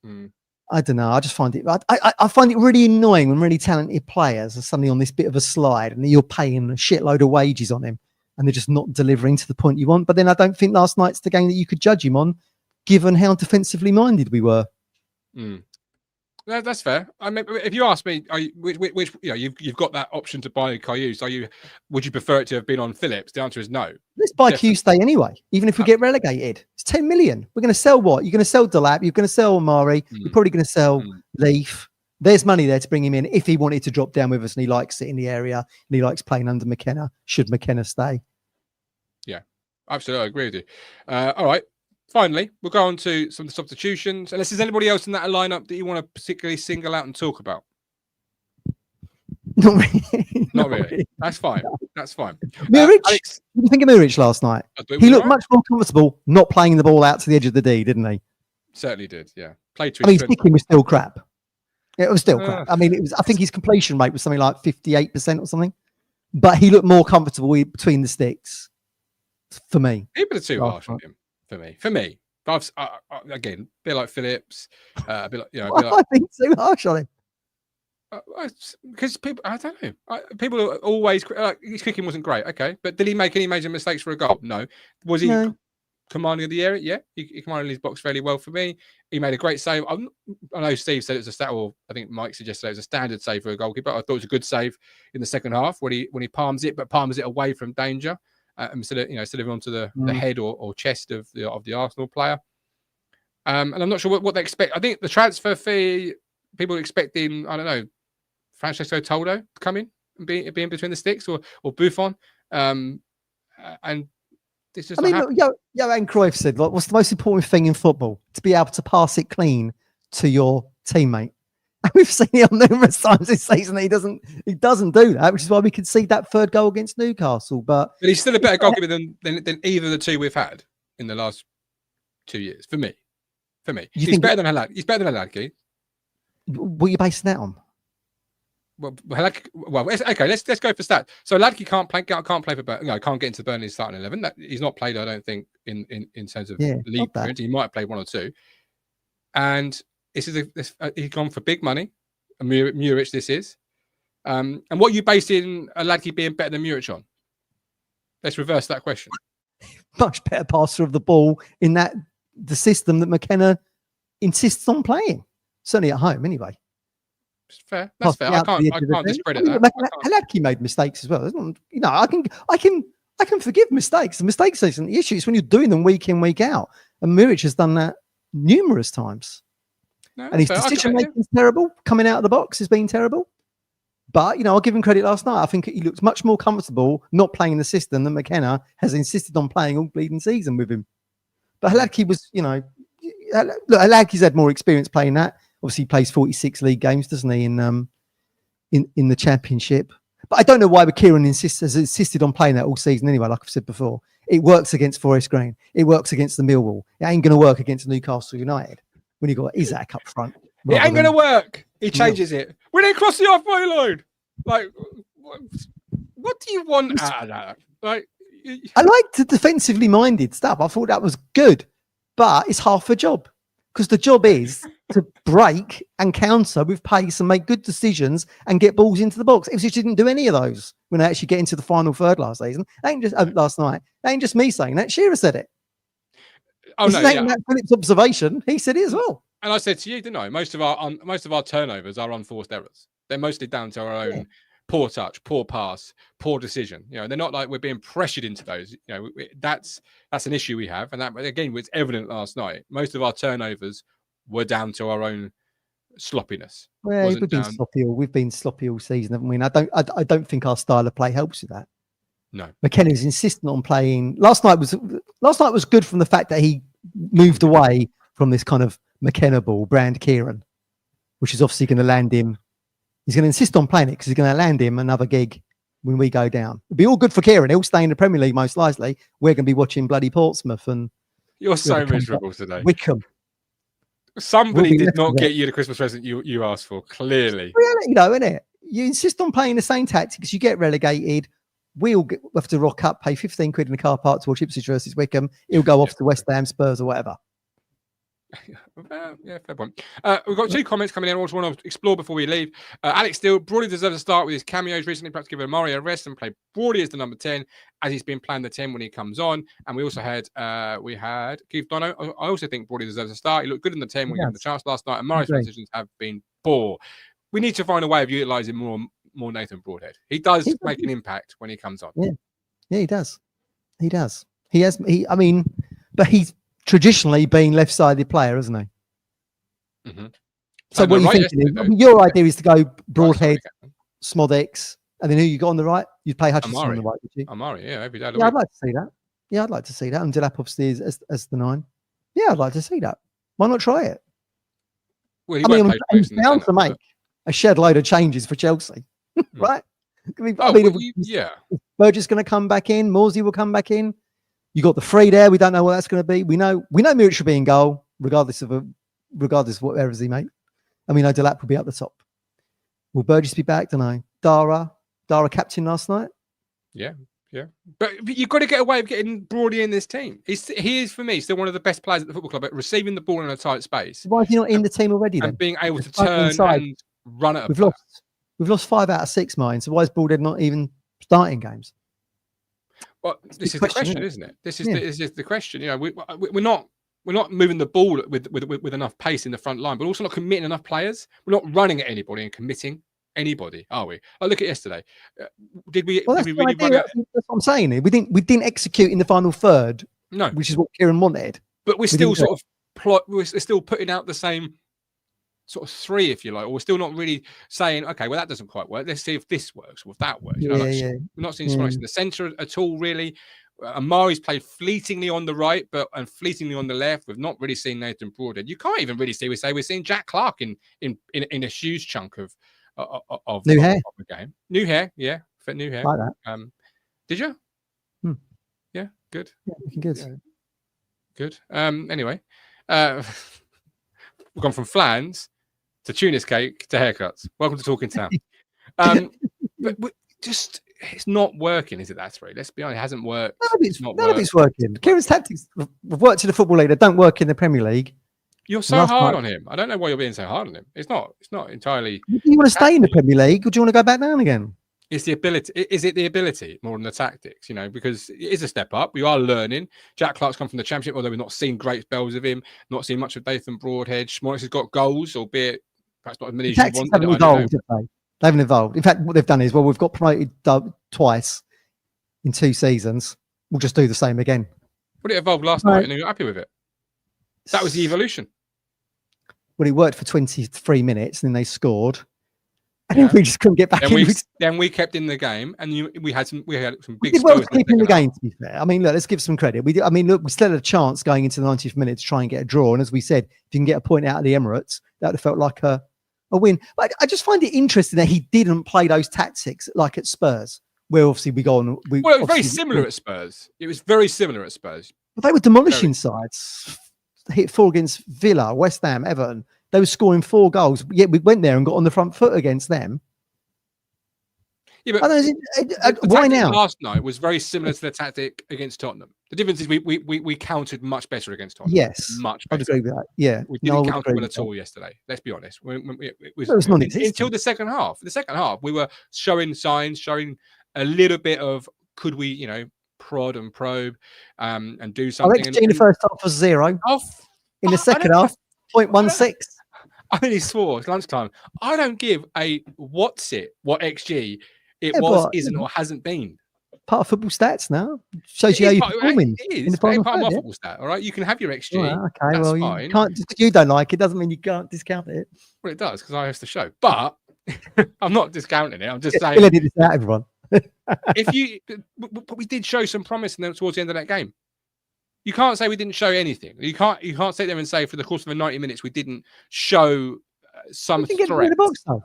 I don't know. I just find it. I find it really annoying when really talented players are suddenly on this bit of a slide, and you're paying a shitload of wages on him, and they're just not delivering to the point you want. But then I don't think last night's the game that you could judge him on, given how defensively minded we were. That's fair. I mean, if you ask me, which you know, you've got that option to buy Karius. Would you prefer it to have been on Phillips? The answer is no. Let's buy Tuesday anyway, even if we get relegated. It's 10 million. We're going to sell what? You're going to sell Delap. You're going to sell Amari. You're probably going to sell Leaf. There's money there to bring him in if he wanted to drop down with us and he likes it in the area and he likes playing under McKenna. Should McKenna stay? Yeah, absolutely. I agree with you. All right. Finally, we'll go on to some of the substitutions. Unless there's anybody else in that lineup that you want to particularly single out and talk about. Not really. Not really. That's fine. That's fine. Muric, what do you think of Muric last night? He looked much more comfortable not playing the ball out to the edge of the D, didn't he? Certainly did, yeah. Played to his kicking was still crap. It was still crap. I mean, I think his completion rate was something like 58% or something. But he looked more comfortable between the sticks for me. People are too harsh on him. For me, but again, a bit like Phillips, a bit like, you know, I think too harsh on him because people, I don't know, people are always his kicking wasn't great, okay, but did he make any major mistakes for a goal? No. Was he commanding of the area? Yeah, he commanded his box fairly well for me. He made a great save. I know Steve said it was a stat, or I think Mike suggested it was a standard save for a goalkeeper. I thought it was a good save in the second half when he palms it away from danger. Instead of onto the head or chest of the Arsenal player, and I'm not sure what they expect. I think the transfer fee, people are expecting, I don't know, Francesco Toldo to come in and be in between the sticks, or Buffon, and this just. I mean, Johan Cruyff said, like, what's the most important thing in football? To be able to pass it clean to your teammate. And we've seen it on numerous times this season that he doesn't do that, which is why we could see that third goal against Newcastle. But he's still a better goalkeeper than either of the two we've had in the last 2 years. For me, he's better than Halad. He's better than Haladki. What are you basing that on? Well, okay. Let's go for stats. So Haladki can't play for Burnley. Can't get into Burnley's starting 11. He's not played, I don't think, in terms of league experience. He might have played one or two, and. He's gone for big money. Muric, this is. And what are you basing Haladki being better than Muric on? Let's reverse that question. Much better passer of the ball in the system that McKenna insists on playing. Certainly at home, anyway. Fair. That's fair. I can't discredit that. Haladki made mistakes as well. You know, I can forgive mistakes. The mistakes isn't the issue. It's when you're doing them week in, week out. And Muric has done that numerous times. No, and his decision making is terrible. Coming out of the box has been terrible. But, you know, I'll give him credit last night. I think he looks much more comfortable not playing in the system than McKenna has insisted on playing all bleeding season with him. But Haladki was, you know, look, Haladki's had more experience playing that. Obviously, he plays 46 league games, doesn't he, in the Championship. But I don't know why Kieran has insisted on playing that all season anyway, like I've said before. It works against Forest Green. It works against the Millwall. It ain't going to work against Newcastle United. When you got Isaac up front. It ain't going to work. He changes it. We didn't cross the halfway line. Like, what do you want out of that? Like, I liked the defensively minded stuff. I thought that was good. But it's half a job. Because the job is to break and counter with pace and make good decisions and get balls into the box. Ipswich didn't do any of those when they actually get into the final third last season. Last night. That ain't just me saying that. Shearer said it. Oh no! That Phillips' observation. He said it as well. And I said to you, didn't I? Most of our turnovers are unforced errors. They're mostly down to our own poor touch, poor pass, poor decision. You know, they're not like we're being pressured into those. You know, that's an issue we have, and that again was evident last night. Most of our turnovers were down to our own sloppiness. Well, we've been sloppy all season, haven't we? And I don't think our style of play helps with that. No, McKenna's insistent on playing. Last night was good from the fact that he moved away from this kind of McKenna ball, brand Kieran, which is obviously going to land him He's going to insist on playing it because he's going to land him another gig when we go down. It'll be all good for Kieran. He'll stay in the Premier League most likely. We're going to be watching bloody Portsmouth and You're so miserable today. Wickham. Somebody did not get you the Christmas present you asked for, clearly. Reality though, isn't it? You insist on playing the same tactics, you get relegated. We'll have to rock up, pay 15 quid in the car park to watch Ipswich versus Wickham. He'll go off to West Ham, Spurs or whatever. Yeah, fair point. We've got 2 comments coming in I also want to explore before we leave. Alex Steele, Broadly deserves a start with his cameos recently. Perhaps give Amari a rest and play Broadly as the number 10, as he's been playing the 10 when he comes on. And we also had Keith Dono. I also think Broadly deserves a start. He looked good in the 10 when he had the chance last night. And Amari's transitions have been poor. We need to find a way of utilising more Nathan Broadhead. He does make an impact when he comes on. Yeah, he does. He does. But he's traditionally been left-sided player, hasn't he? Mm-hmm. So what are you thinking? Your idea is to go Broadhead, Smodix, and then who you got on the right? You'd play Hutchinson on the right, would you? Amari, yeah, every day. Yeah, I'd like to see that. Yeah, I'd like to see that. And Delap obviously as the 9. Yeah, I'd like to see that. Why not try it? Well, he's bound to make a shed load of changes for Chelsea, right? Burgess going to come back in. Morsey will come back in. You got the 3 there. We don't know what that's going to be. We know Muric should be in goal, regardless of what errors he made. And we know Delap will be up the top. Will Burgess be back? Don't know. Dara captain last night. Yeah. But you've got to get a way of getting Broadly in this team. He is for me still one of the best players at the football club at receiving the ball in a tight space. Why is he not in the team already then? And being able to turn and run at We've lost 5 out of 6, mine. So why is Broadhead not even starting games? Well, this is the question, isn't it? This is the question. You know, we're not moving the ball with enough pace in the front line, but also not committing enough players. We're not running at anybody and committing anybody, are we? Oh, look at yesterday. Did we really run it? That's what I'm saying. We didn't execute in the final third. No, which is what Kieran wanted. But we're still we're still putting out the same sort of 3, if you like, or we're still not really saying, okay, well, that doesn't quite work. Let's see if this works or if that works. We're not seeing Smolix in the centre at all, really. Amari's played fleetingly on the right, and fleetingly on the left. We've not really seen Nathan Broadhead. You can't even really we're seeing Jack Clark in a huge chunk of new hair. Of the game. New hair, yeah, for new hair. Like that. Did you? Yeah, good. Yeah, looking good. Good. Anyway, we've gone from flans to Tunis cake to haircuts. Welcome to Talking Town. But just it's not working, is it? That 3. Let's be honest, it hasn't worked. None of it's working. Kieran's tactics have worked in the Football League. They don't work in the Premier League. You're so hard on him. I don't know why you're being so hard on him. It's not entirely. Do you want to stay in the Premier League, or do you want to go back down again? It's the ability. Is it the ability more than the tactics? You know, because it is a step up. We are learning. Jack Clark's come from the Championship, although we've not seen great spells of him. Not seen much of Nathan Broadhead. Smolix has got goals, albeit perhaps not as many as you wanted. Haven't evolved, they haven't evolved. In fact, what they've done is, we've got promoted twice in 2 seasons. We'll just do the same again. Well, it evolved last night, and you're happy with it. That was the evolution. Well, it worked for 23 minutes, and then they scored. And then we just couldn't get back in. Then we kept in the game, and we had some big spells. We keep in the game, to be fair. I mean, look, let's give some credit. We still had a chance going into the 90th minute to try and get a draw. And as we said, if you can get a point out of the Emirates, that would have felt like a win. But I just find it interesting that he didn't play those tactics like at Spurs, where obviously we go on. Well, it was very similar at Spurs. It was very similar at Spurs. But they were demolishing sides. Hit 4 against Villa, West Ham, Everton. They were scoring 4 goals. Yet we went there and got on the front foot against them. Yeah, but why now? Last night was very similar to the tactic against Tottenham. The difference is we countered much better against Tottenham. Yes, much better. I'd agree with that. Yeah, we didn't counter well at all yesterday. Let's be honest. It was until the second half. The second half, we were showing signs, showing a little bit of could we, prod and probe, and do something. In the first half was 0. In the second half, 0.16. I think he swore. It's lunchtime. I don't give a what XG it was, isn't, or hasn't been. Part of football stats now. Shows you how you're performing. It is. Part of my football stat, all right? You can have your XG. Okay, that's well, fine. You can't, just because you don't like it doesn't mean you can't discount it. Well, it does, because I host the show. But I'm not discounting it. I'm just saying. We'll edit this out, everyone. But we did show some promise towards the end of that game. You can't say we didn't show anything. You can't sit there and say for the course of the 90 minutes we didn't show some threat. In the box, though.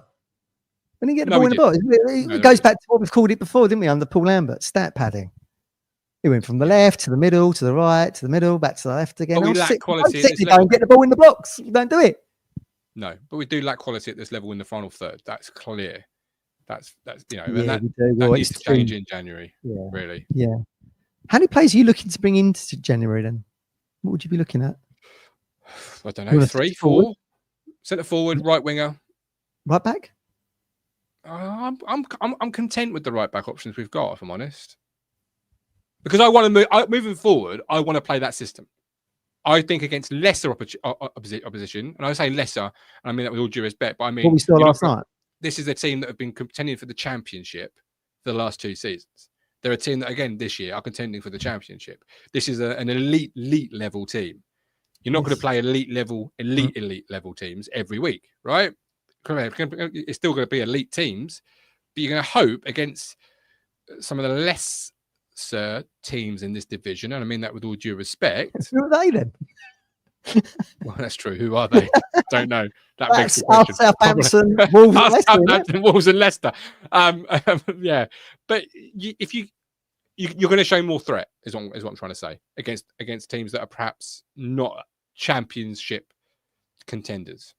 We didn't get the No, ball we in the didn't. box. It goes back to what we've called it before, didn't we? Under Paul Lambert, stat padding. It went from the left to the middle, to the right, to the middle, back to the left again. But we lack quality at this Go level. and get the ball in the box. You don't do it. No, but we do lack quality at this level in the final third. That's clear. That's Yeah, and we do. that Well, needs it's to change true. in January. Yeah. Really. Yeah. How many players are you looking to bring into January then? What would you be looking at? I don't know. 3, 4. Centre forward, right winger. Right back? I'm content with the right back options we've got, if I'm honest. Because I want to move moving forward, I want to play that system. I think against lesser opposition, and I say lesser, and I mean that with all due respect, but I mean What we saw last night. This is a team that have been contending for the championship for the last 2 seasons. They're a team that, again, this year are contending for the championship. This is an elite level team. You're not going to play elite level teams every week, right? It's still going to be elite teams, but you're going to hope against some of the lesser teams in this division, and I mean that with all due respect. Who are they then? Well, that's true. Who are they? Don't know. That's Southampton, Wolves, and Leicester. Wolves and Leicester. Yeah, but if you're going to show more threat, is what I'm trying to say, against teams that are perhaps not championship contenders.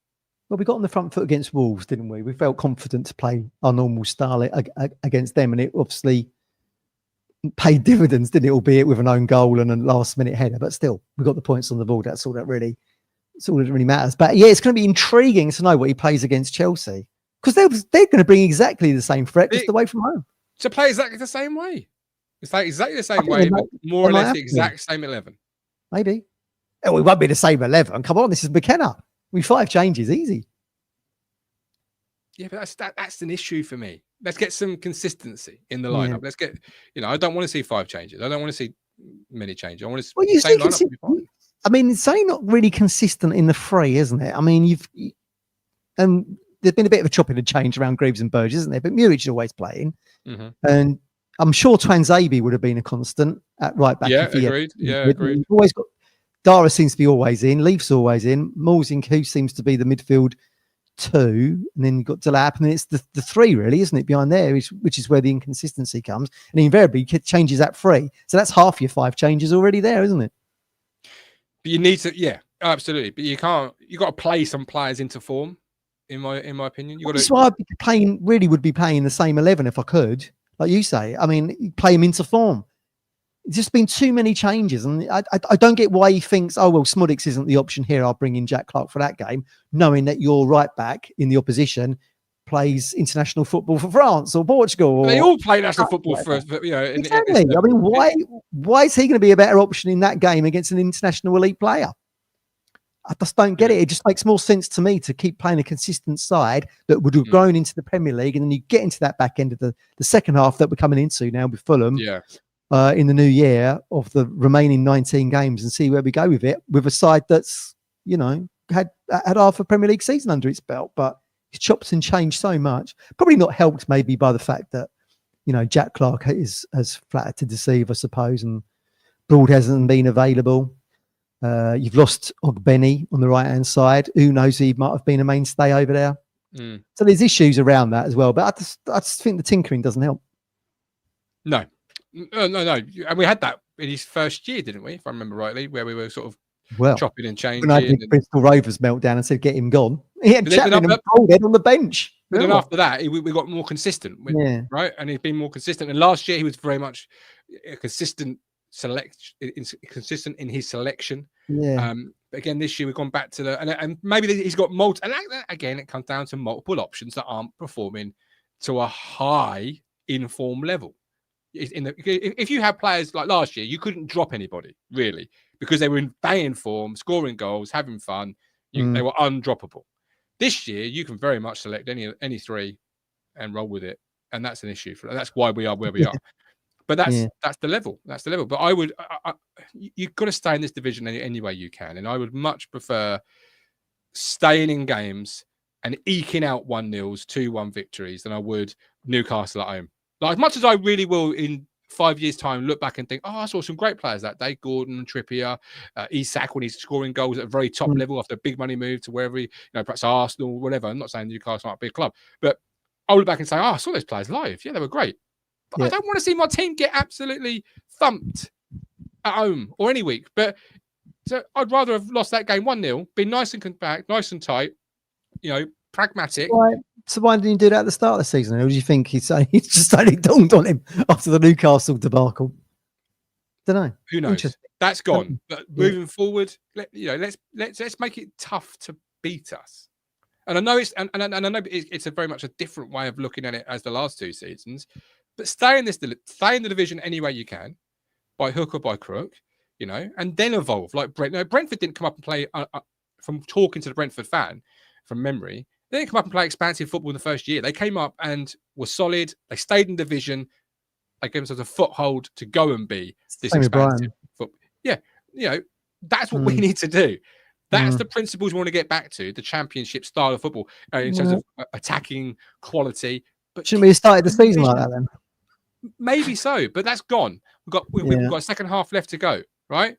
Well, we got on the front foot against Wolves, didn't we? We felt confident to play our normal style against them, and it obviously paid dividends, didn't it? Albeit with an own goal and a last-minute header, but still, we got the points on the board. That's all that really matters. But yeah, it's going to be intriguing to know what he plays against Chelsea, because they're going to bring exactly the same threat just away from home. To play exactly the same way. It's like exactly the same way, but more or less the exact same 11. Maybe. Oh, it won't be the same 11. Come on, this is McKenna. 5 changes, easy. Yeah, but that's an issue for me. Let's get some consistency in the lineup. Let's get, I don't want to see 5 changes. I don't want to see many changes. I want to see the same lineup. I mean, it's only not really consistent in the 3, isn't it? I mean, there's been a bit of a chopping and change around Greaves and Burgess, isn't there? But Muric is always playing. And I'm sure Twanzebe would have been a constant at right back. Yeah, agreed. Agreed. We've always got Dara seems to be always in. Leaf's always in. Morsink seems to be the midfield 2, and then you've got Delap, and then it's the 3 really, isn't it? Behind there, which is where the inconsistency comes, and invariably changes at 3. So that's half your 5 changes already there, isn't it? But you need to, yeah, absolutely. But you can't. You got to play some players into form. In my opinion, that's why I'd be playing the same 11 if I could, like you say. I mean, play him into form. It's just been too many changes, and I don't get why he thinks, oh well, Smudix isn't the option here, I'll bring in Jack Clark for that game, knowing that your right back in the opposition plays international football for France or Portugal. They all play national football for exactly. I mean, why is he going to be a better option in that game against an international elite player? I just don't get it. It just makes more sense to me to keep playing a consistent side that would have grown into the Premier League, and then you get into that back end of the second half that we're coming into now with Fulham. Yeah. In the new year of the remaining 19 games, and see where we go with it, with a side that's, had half a Premier League season under its belt, but it's chopped and changed so much. Probably not helped maybe by the fact that, Jack Clark has flattered to deceive, I suppose, and Broad hasn't been available. You've lost Ogbeni on the right-hand side. Who knows, he might have been a mainstay over there. So there's issues around that as well, but I just think the tinkering doesn't help. No. And we had that in his first year, didn't we? If I remember rightly, where we were sort of chopping and changing. When I had the Bristol Rovers meltdown and said, get him gone. He had Chapman and Broadhead on the bench. But then after that, we got more consistent, right? And he's been more consistent. And last year, he was very much a consistent in his selection. Yeah. But again, this year we've gone back to and maybe he's got multiple. And again, it comes down to multiple options that aren't performing to a high inform level. If you had players like last year, you couldn't drop anybody really because they were in banging form, scoring goals, having fun. They were undroppable. This year, you can very much select any 3 and roll with it, and that's an issue. That's why we are where we are. But that's the level. That's the level. But you've got to stay in this division any way you can, and I would much prefer staying in games and eking out 1-0s, 2-1 victories than I would Newcastle at home. Like, as much as I really will in 5 years' time look back and think, oh, I saw some great players that day, Gordon, Trippier, Isak when he's scoring goals at a very top level after a big money move to wherever perhaps Arsenal, whatever. I'm not saying Newcastle might be a club, but I'll look back and say, I saw those players live. Yeah, they were great. But I Yeah. don't want to see my team get absolutely thumped at home or any week. But so I'd rather have lost that game 1-0, been nice and compact, nice and tight, pragmatic. So why didn't you do that at the start of the season? Or do you think he's just only dawned on him after the Newcastle debacle? Don't know. Who knows? That's gone. But moving forward, let's make it tough to beat us. And I know it's a very much a different way of looking at it as the last 2 seasons. But stay in the division any way you can, by hook or by crook, and then evolve. Like Brentford didn't come up and play. From talking to the Brentford fan, from memory, they didn't come up and play expansive football in the first year. They came up and were solid. They stayed in division. They gave themselves a foothold to go and be this expansive football. Yeah, that's what we need to do. That's the principles we want to get back to, the championship style of football in terms of attacking quality. But shouldn't we have started the season like that then? Maybe so, but that's gone. We've got a second half left to go, right?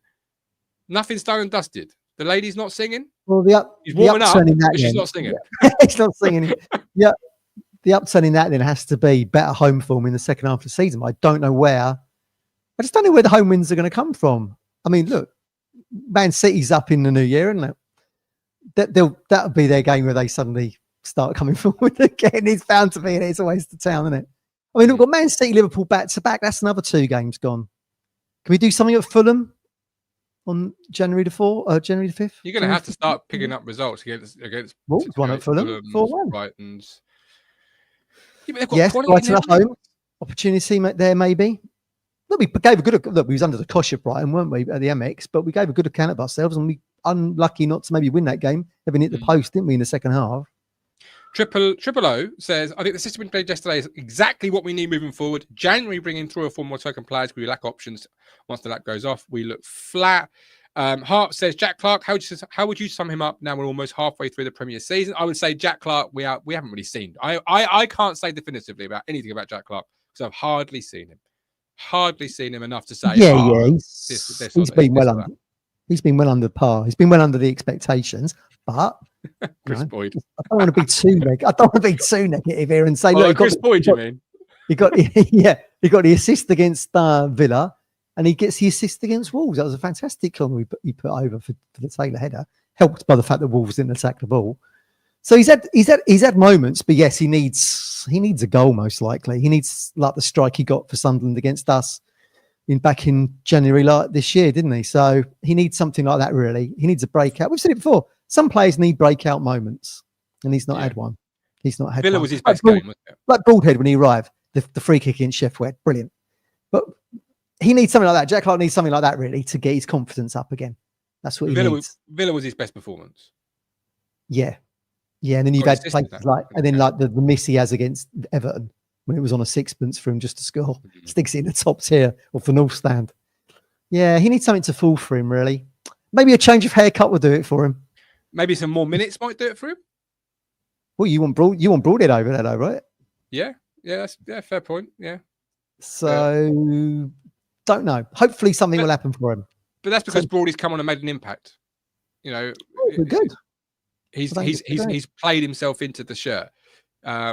Nothing's done and dusted. The lady's not singing. Well, he's warming up, but she's not singing. He's not singing. Yeah, the upturn in that then has to be better home form in the second half of the season. I don't know where. I just don't know where the home wins are going to come from. I mean, look, Man City's up in the new year, and that'll be their game where they suddenly start coming forward again. It's bound to be, and it's always the town, isn't it? I mean, we've got Man City, Liverpool back to back. That's another 2 games gone. Can we do something at Fulham on January the 5th? You're going to have to start picking up results against Wolves, one at Fulham, 4-1. Brighton's. Yes, Brighton at home. Opportunity there, maybe. Look, we gave a good look. We was under the cosh of Brighton, weren't we, at the MX? But we gave a good account of ourselves, and we unlucky not to maybe win that game, having hit the post, didn't we, in the second half? Triple O says, I think the system we played yesterday is exactly what we need moving forward. January, bringing 3 or 4 more token players. We lack options. Once the lap goes off, we look flat. Hart says, Jack Clark, how would you sum him up now we're almost halfway through the Premier season? I would say Jack Clark, we haven't really seen. I can't say definitively about anything about Jack Clark because I've hardly seen him enough to say, he's been well under par. He's been well under the expectations, but Chris Boyd. I don't want to be too negative here and say, look, Chris Boyd, you mean? He got the assist against Villa, and he gets the assist against Wolves. That was a fantastic corner he put over for the Taylor header, helped by the fact that Wolves didn't attack the ball. So he's had moments, but yes, he needs a goal most likely. He needs like the strike he got for Sunderland against us back in January this year, didn't he? So he needs something like that. Really, he needs a breakout. We've said it before. Some players need breakout moments, and he's not had one. He's not had. Villa one. was his best game, wasn't it? Like Broadhead when he arrived, the free kick in Sheffield, brilliant. But he needs something like that. Jack Clark needs something like that really to get his confidence up again. That's what he needs. Villa was his best performance. Yeah. Yeah, and then you've had places like the miss he has against Everton when it was on a sixpence for him just to score. Sticks it in the top tier of the North Stand. Yeah, he needs something to fall for him, really. Maybe a change of haircut will do it for him. Maybe some more minutes might do it for him. Well, you want Broadhead over there, though, right? Yeah, that's fair point. Yeah. So don't know. Hopefully something will happen for him. But that's because Broadhead's come on and made an impact. We're good. He's played himself into the shirt. I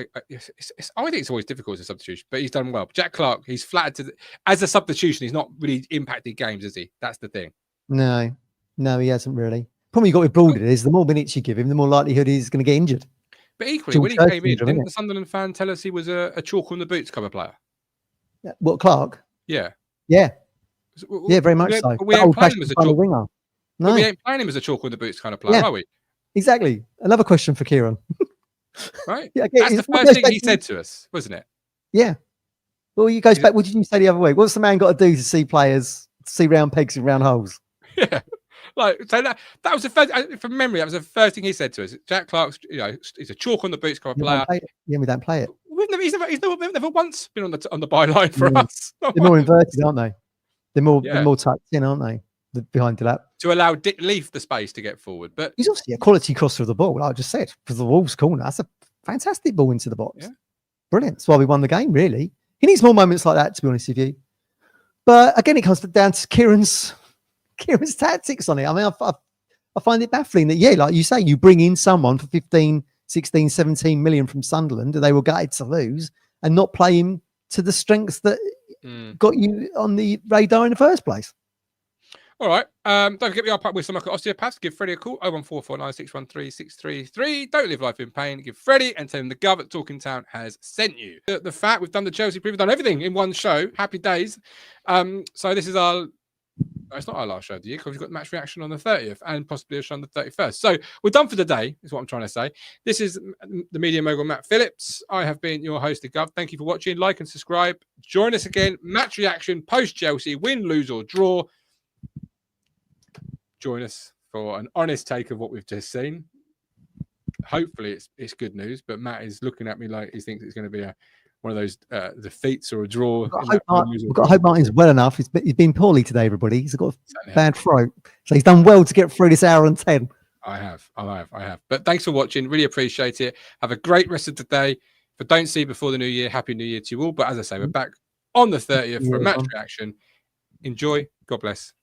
think it's always difficult as a substitution, but he's done well. Jack Clark, he's flattered as a substitution. He's not really impacted games, is he? That's the thing. No, he hasn't really. Problem you got with Broadhead is the more minutes you give him, the more likelihood he's going to get injured. But equally, when he came in, didn't the Sunderland fan tell us he was a chalk on the boots kind of player? Yeah. What, Clark? Yeah. Yeah, very much so. We ain't playing him as a chalk winger. No, we ain't playing him as a chalk on the boots kind of player, are we? Exactly. Another question for Kieran. Right? Yeah, that's the first thing he said to us, wasn't it? Yeah. Well, it goes back. What did you say the other week? What's the man got to do to see players see round pegs in round holes? Yeah. So that was the first, from memory, that was the first thing he said to us. Jack Clark's, he's a chalk on the boots kind of player. We don't play it. He's never once been on the byline for us. They're more inverted, aren't they? They're more tucked in, aren't they? Behind the lap to allow Dick Leaf the space to get forward. But he's obviously a quality crosser of the ball, like I just said, for the Wolves corner. That's a fantastic ball into the box. Yeah. Brilliant. That's why we won the game, really. He needs more moments like that, to be honest with you. But again, it comes down to Kieran's tactics on it. I mean, I find it baffling that, like you say, you bring in someone for 15, 16, 17 million from Sunderland, and they were gutted to lose, and not play him to the strengths that got you on the radar in the first place. All right. Don't forget we are part with Stowmarket Osteopaths. Give Freddie a call, 01449613633. Don't live life in pain. Give Freddie and tell him the Gov at Talking Town has sent you. The fact we've done the Chelsea preview, we've done everything in one show. Happy days. So this is our... It's not our last show of the year because we've got match reaction on the 30th and possibly a show on the 31st. So we're done for the day, is what I'm trying to say. This is the media mogul, Matt Phillips. I have been your host, the Gov. Thank you for watching. Like and subscribe. Join us again. Match reaction, post-Chelsea, win, lose or draw. Join us for an honest take of what we've just seen. Hopefully it's good news, but Matt is looking at me like he thinks it's going to be one of those defeats or a draw. We've got to hope Martin's well enough. He's been poorly today, everybody. He's got a bad throat. So he's done well to get through this hour and 10. I have. But thanks for watching. Really appreciate it. Have a great rest of the day. If I don't see you before the new year, Happy New Year to you all. But as I say, we're back on the 30th for a match reaction. Enjoy. God bless.